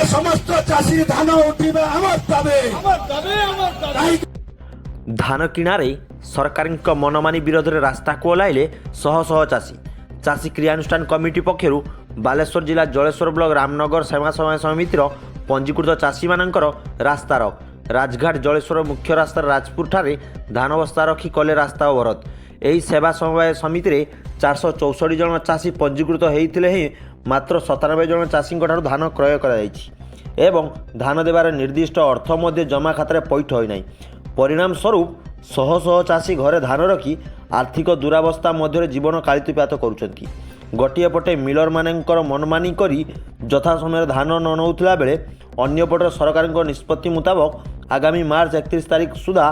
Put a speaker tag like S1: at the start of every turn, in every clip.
S1: समस्त चाषी धान उठिबा हमर दाबी
S2: धान किणारे सरकार मनमानी विरोध में रास्ता को ओह्लाइले शह शह चाषी चाषी क्रियानुष्ठान कमिटी पक्षर बालेश्वर जिला जलेश्वर ब्लॉक रामनगर सेवा समय समितिर पंजीकृत चाषी मानकर रास्ता रोक राजघाट जलेश्वर मुख्य रास्ता राजपुर ठारे धान बस्ता रखी कले रास्ता अवरोध। यही सेवा समवाय समिति में 464 जन चाषी पंजीकृत होते ही मात्र 97 जन चाषी धान क्रय कर धान देवार निर्दिष्ट अर्थ मध्य जमा खाता पैठ होना। परिणाम स्वरूप शह शह चाषी घरे धान रखी आर्थिक दुरावस्था मध्य जीवन कालितीपात करुँच। गोटे पटे मिलर मानकर मनमानी करी यथा समय धान न नौला बेले अन्यपटे सरकार निष्पत्ति मुताबक आगामी मार्च 31 तारीख सुधा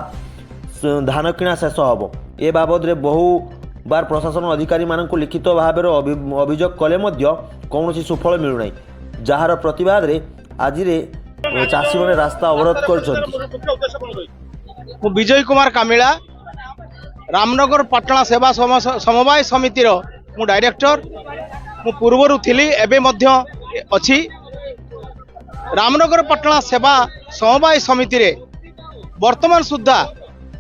S2: धान किणा शेष होब। ए बाबद बहु बार प्रशासन अधिकारी मानक लिखित भाव अभियोग कले कौन सुफल मिलूना, जार प्रतिवाद रे आज चाषी मैंने रास्ता अवरोध कर।
S3: विजय कुमार कामिला रामनगर पटना सेवा समवाय समितिर मु डायरेक्टर मु पूर्वर थिली एबे मध्य अछि। रामनगर पटना सेवा समवाय समिति रे वर्तमान सुद्धा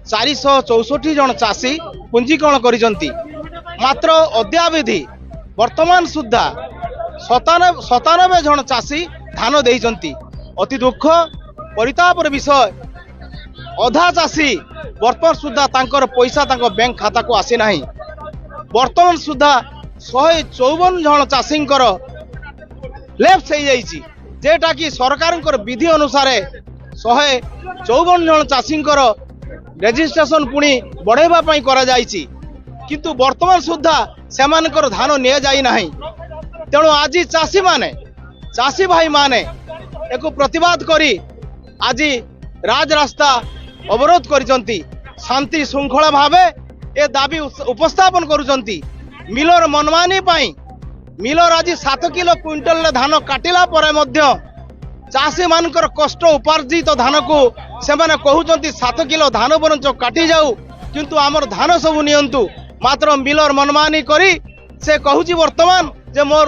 S3: 464 जन चाषी पंजीकरण करिसंती। मात्र अद्यावधि वर्तमान सुद्धा 97 जन चाषी धान देइसंती। अति दुख परितापर विषय अधा चाषी वर्तमान सुद्धा तांकर पैसा तांको बैंक खाता को आसी नाही। वर्तमान सुद्धा 154 जन चाषी लेफ्ट हो जाइछि, जेटा कि सरकार विधि अनुसार 154 जन चाषी रेजिस्ट्रेशन पुणी बढ़ाइबा पई करा जाइछि, किंतु वर्तमान सुद्धा सेमानकर धान निया जाई नाही। तेणु आज चाषी भाई माने एक प्रतिवाद करी आज राजरास्ता अवरोध करिसंती। शांति श्रृंखला भावे ए दाबी उपस्थापन करुचंती। मिलर मनमानी पाई मिलर आज 7 किलो क्विंटल धान काटिला परे मध्य चाषी मानकर कष्ट उपार्जित धान को सेमाने कहउचंती 7 किलो धान बरंच काटी जाऊ, किंतु आमर धान सब नियंतु। मात्र मिलर मनमानी करी से कहूची वर्तमान जे मोर